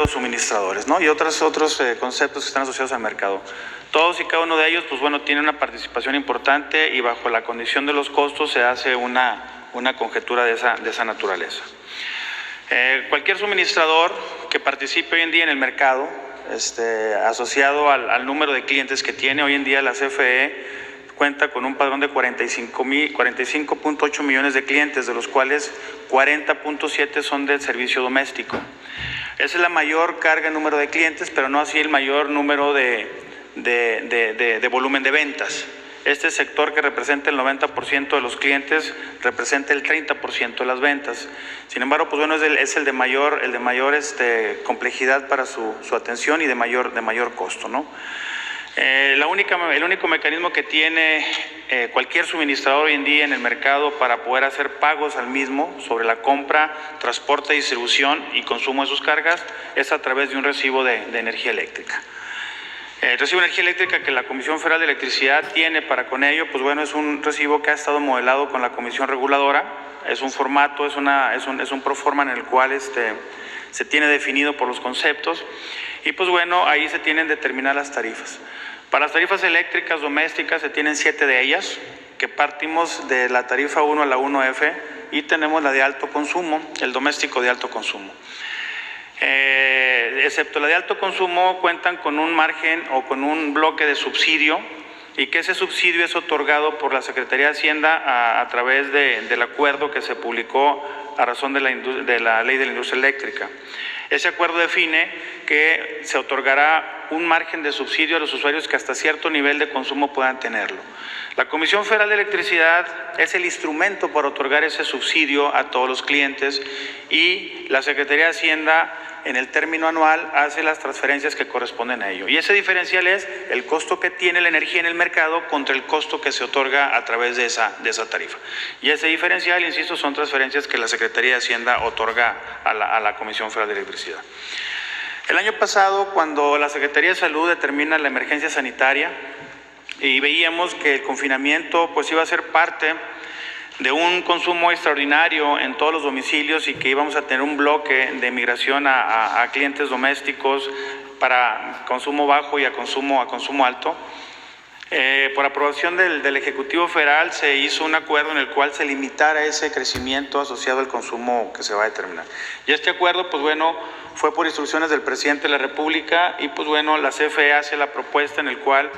suministradores, ¿no? Y otros conceptos que están asociados al mercado. Todos y cada uno de ellos, pues bueno, tienen una participación importante y bajo la condición de los costos se hace una conjetura de esa naturaleza. Cualquier suministrador que participe hoy en día en el mercado, asociado al número de clientes que tiene, hoy en día la CFE cuenta con un padrón de 45.8 millones de clientes, de los cuales 40.7 son del servicio doméstico. Esa es la mayor carga en número de clientes, pero no así el mayor número de volumen de ventas. Este sector, que representa el 90% de los clientes, representa el 30% de las ventas. Sin embargo, pues bueno, es el de mayor complejidad para su atención y de mayor costo, ¿no? El único mecanismo que tiene cualquier suministrador hoy en día en el mercado para poder hacer pagos al mismo sobre la compra, transporte, distribución y consumo de sus cargas es a través de un recibo de energía eléctrica. El recibo de energía eléctrica que la Comisión Federal de Electricidad tiene para con ello, pues bueno, es un recibo que ha estado modelado con la Comisión Reguladora. Es un formato, es un proforma en el cual se tiene definido por los conceptos y pues bueno, ahí se tienen determinadas las tarifas. Para las tarifas eléctricas domésticas se tienen 7 de ellas, que partimos de la tarifa 1 a la 1F y tenemos la de alto consumo, el doméstico de alto consumo. Excepto la de alto consumo, cuentan con un margen o con un bloque de subsidio y que ese subsidio es otorgado por la Secretaría de Hacienda a través del acuerdo que se publicó a razón de la Ley de la Industria Eléctrica. Ese acuerdo define que se otorgará un margen de subsidio a los usuarios que hasta cierto nivel de consumo puedan tenerlo. La Comisión Federal de Electricidad es el instrumento para otorgar ese subsidio a todos los clientes y la Secretaría de Hacienda, en el término anual, hace las transferencias que corresponden a ello. Y ese diferencial es el costo que tiene la energía en el mercado contra el costo que se otorga a través de esa tarifa. Y ese diferencial, insisto, son transferencias que la Secretaría de Hacienda otorga a la Comisión Federal de Electricidad. El año pasado, cuando la Secretaría de Salud determina la emergencia sanitaria y veíamos que el confinamiento pues iba a ser parte de un consumo extraordinario en todos los domicilios y que íbamos a tener un bloque de migración a clientes domésticos para consumo bajo y a consumo alto. Por aprobación del Ejecutivo Federal se hizo un acuerdo en el cual se limitara ese crecimiento asociado al consumo que se va a determinar. Y este acuerdo, pues bueno, fue por instrucciones del Presidente de la República y pues bueno, la CFE hace la propuesta en el cual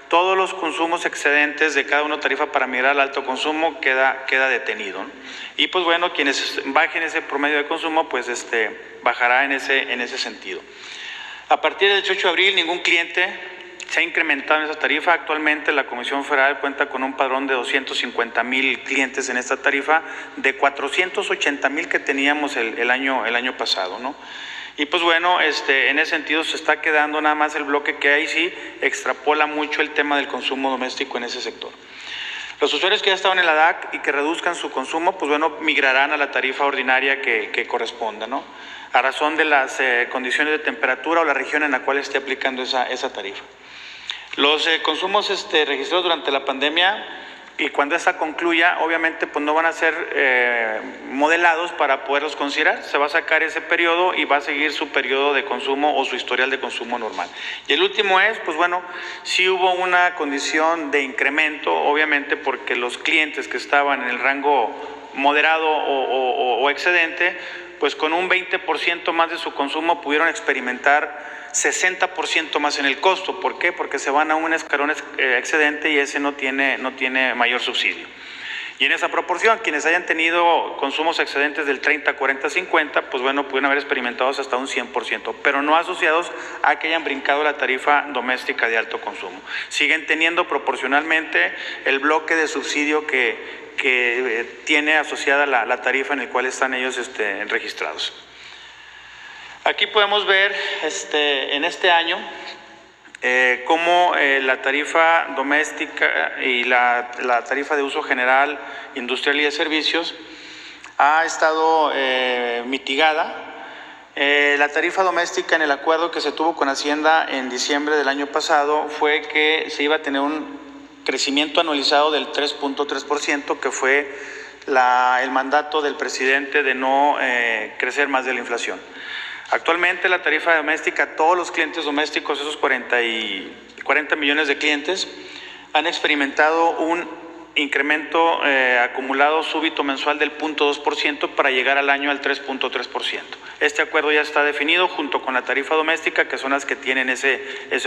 todos los consumos excedentes de cada una tarifa para migrar al alto consumo queda detenido, ¿no? Y pues bueno, quienes bajen ese promedio de consumo, pues bajará en ese sentido. A partir del 18 de abril, ningún cliente se ha incrementado en esa tarifa. Actualmente la Comisión Federal cuenta con un padrón de 250,000 clientes en esta tarifa, de 480,000 que teníamos el año pasado, ¿no? Y pues bueno, en ese sentido se está quedando nada más el bloque que ahí sí extrapola mucho el tema del consumo doméstico en ese sector. Los usuarios que ya estaban en la DAC y que reduzcan su consumo, pues bueno, migrarán a la tarifa ordinaria que corresponda, ¿no? A razón de las condiciones de temperatura o la región en la cual esté aplicando esa tarifa. Los consumos registrados durante la pandemia y cuando esta concluya, obviamente pues no van a ser modelados para poderlos considerar. Se va a sacar ese periodo y va a seguir su periodo de consumo o su historial de consumo normal. Y el último es, pues bueno, sí hubo una condición de incremento, obviamente porque los clientes que estaban en el rango moderado o excedente, pues con un 20% más de su consumo pudieron experimentar 60% más en el costo. ¿Por qué? Porque se van a un escalón excedente y ese no tiene mayor subsidio. Y en esa proporción, quienes hayan tenido consumos excedentes del 30, 40, 50, pues bueno, pudieron haber experimentado hasta un 100%, pero no asociados a que hayan brincado la tarifa doméstica de alto consumo. Siguen teniendo proporcionalmente el bloque de subsidio que tiene asociada la tarifa en el cual están ellos registrados. Aquí podemos ver en este año cómo la tarifa doméstica y la tarifa de uso general, industrial y de servicios ha estado mitigada. La tarifa doméstica en el acuerdo que se tuvo con Hacienda en diciembre del año pasado fue que se iba a tener un crecimiento anualizado del 3.3%, que fue el mandato del presidente de no crecer más de la inflación. Actualmente la tarifa doméstica a todos los clientes domésticos, esos 40 millones de clientes, han experimentado un incremento acumulado súbito mensual del 0.2% para llegar al año al 3.3%. Este acuerdo ya está definido junto con la tarifa doméstica, que son las que tienen ese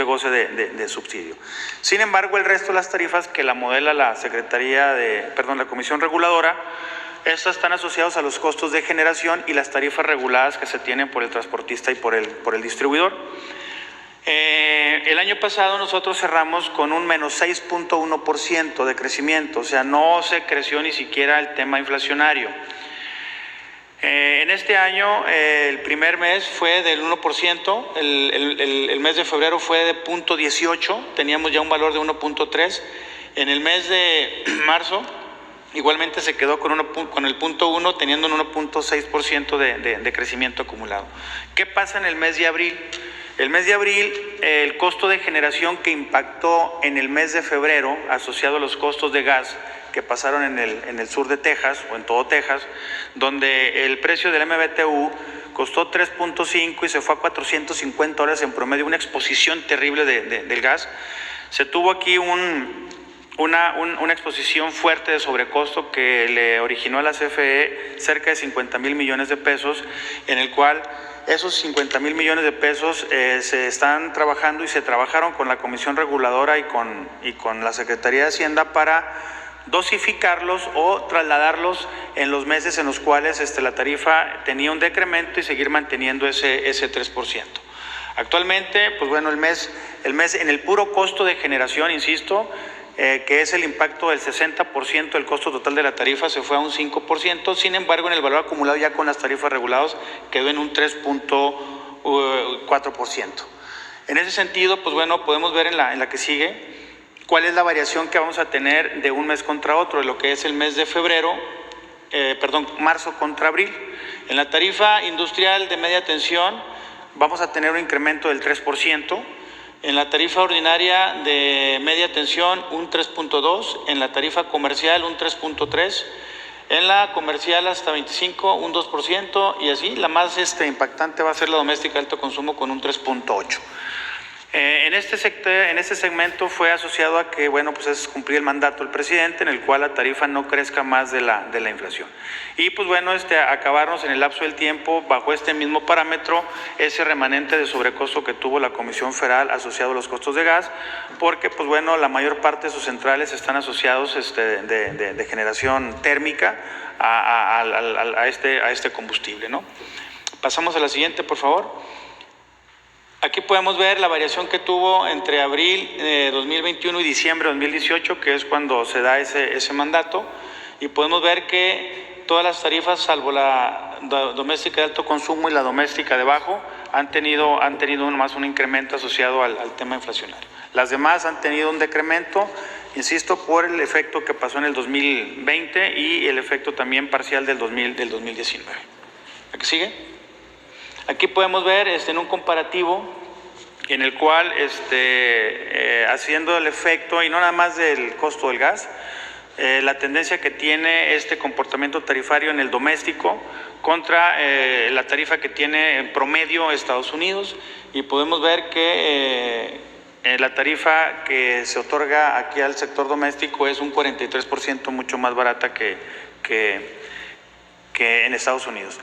goce de subsidio. Sin embargo, el resto de las tarifas que la modela la la Comisión Reguladora, estas están asociadas a los costos de generación y las tarifas reguladas que se tienen por el transportista y por el distribuidor. El año pasado nosotros cerramos con un menos 6.1% de crecimiento, o sea, no se creció ni siquiera el tema inflacionario. En este año el primer mes fue del 1%, el mes de febrero fue de 0.18, teníamos ya un valor de 1.3. En el mes de marzo igualmente se quedó con el 0.1, teniendo un 1.6% de crecimiento acumulado. ¿Qué pasa en el mes de abril? El mes de abril, el costo de generación que impactó en el mes de febrero, asociado a los costos de gas que pasaron en el sur de Texas o en todo Texas, donde el precio del MBTU costó 3.5 y se fue a $450 en promedio, una exposición terrible del gas. Se tuvo aquí una exposición fuerte de sobrecosto que le originó a la CFE cerca de 50,000 millones de pesos, en el cual esos 50,000 millones de pesos se están trabajando y se trabajaron con la Comisión Reguladora y con la Secretaría de Hacienda para dosificarlos o trasladarlos en los meses en los cuales la tarifa tenía un decremento y seguir manteniendo ese 3%. Actualmente, pues bueno, el mes en el puro costo de generación, insisto, que es el impacto del 60% del costo total de la tarifa, se fue a un 5%, sin embargo en el valor acumulado ya con las tarifas reguladas quedó en un 3.4%. En ese sentido, pues bueno, podemos ver en la que sigue cuál es la variación que vamos a tener de un mes contra otro, de lo que es el mes de marzo contra abril. En la tarifa industrial de media tensión vamos a tener un incremento del 3%, en la tarifa ordinaria de media tensión un 3.2%, en la tarifa comercial un 3.3%, en la comercial hasta 25 un 2%, y así la más impactante va a ser la doméstica de alto consumo con un 3.8%. En este segmento fue asociado a que, bueno, pues es cumplir el mandato del presidente, en el cual la tarifa no crezca más de la inflación. Y pues bueno, acabarnos en el lapso del tiempo, bajo este mismo parámetro, ese remanente de sobrecosto que tuvo la Comisión Federal asociado a los costos de gas, porque pues bueno, la mayor parte de sus centrales están asociados de generación térmica a este combustible, ¿no? Pasamos a la siguiente, por favor. Aquí podemos ver la variación que tuvo entre abril 2021 y diciembre de 2018, que es cuando se da ese mandato, y podemos ver que todas las tarifas, salvo la doméstica de alto consumo y la doméstica de bajo, han tenido nomás un incremento asociado al tema inflacionario. Las demás han tenido un decremento, insisto, por el efecto que pasó en el 2020 y el efecto también parcial del 2019. ¿Aquí sigue? Aquí podemos ver en un comparativo en el cual, haciendo el efecto, y no nada más del costo del gas, la tendencia que tiene este comportamiento tarifario en el doméstico contra la tarifa que tiene en promedio Estados Unidos, y podemos ver que la tarifa que se otorga aquí al sector doméstico es un 43% mucho más barata que en Estados Unidos.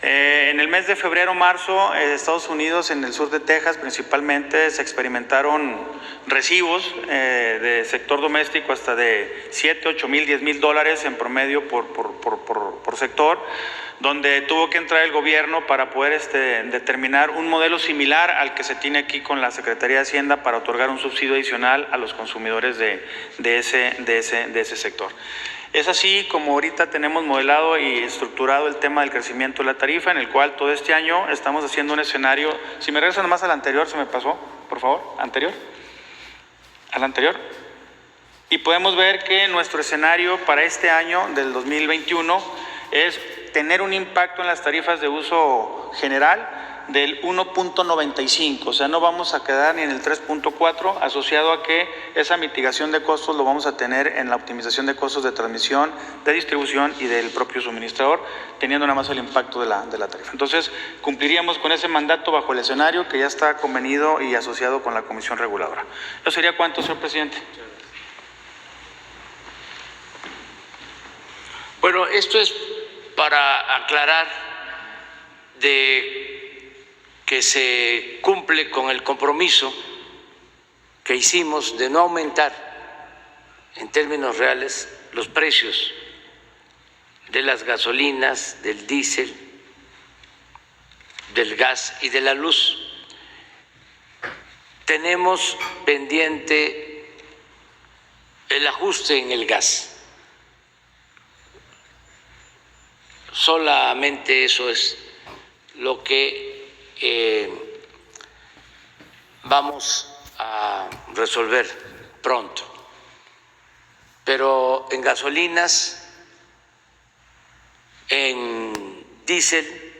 En el mes de febrero-marzo, Estados Unidos, en el sur de Texas principalmente, se experimentaron recibos de sector doméstico hasta de 7, 8 mil, 10 mil dólares en promedio por sector, donde tuvo que entrar el gobierno para poder determinar un modelo similar al que se tiene aquí con la Secretaría de Hacienda para otorgar un subsidio adicional a los consumidores de ese sector. Es así como ahorita tenemos modelado y estructurado el tema del crecimiento de la tarifa, en el cual todo este año estamos haciendo un escenario. Si me regresan nomás al anterior, se me pasó, por favor, anterior. Al anterior. Y podemos ver que nuestro escenario para este año del 2021 es tener un impacto en las tarifas de uso general del 1.95, o sea, no vamos a quedar ni en el 3.4, asociado a que esa mitigación de costos lo vamos a tener en la optimización de costos de transmisión, de distribución y del propio suministrador, teniendo nada más el impacto de la tarifa. Entonces, cumpliríamos con ese mandato bajo el escenario que ya está convenido y asociado con la Comisión Reguladora. ¿Eso sería cuánto, señor presidente? Bueno, esto es para aclarar de que se cumple con el compromiso que hicimos de no aumentar en términos reales los precios de las gasolinas, del diésel, del gas y de la luz. Tenemos pendiente el ajuste en el gas. Solamente eso es lo que vamos a resolver pronto. Pero en gasolinas, en diésel,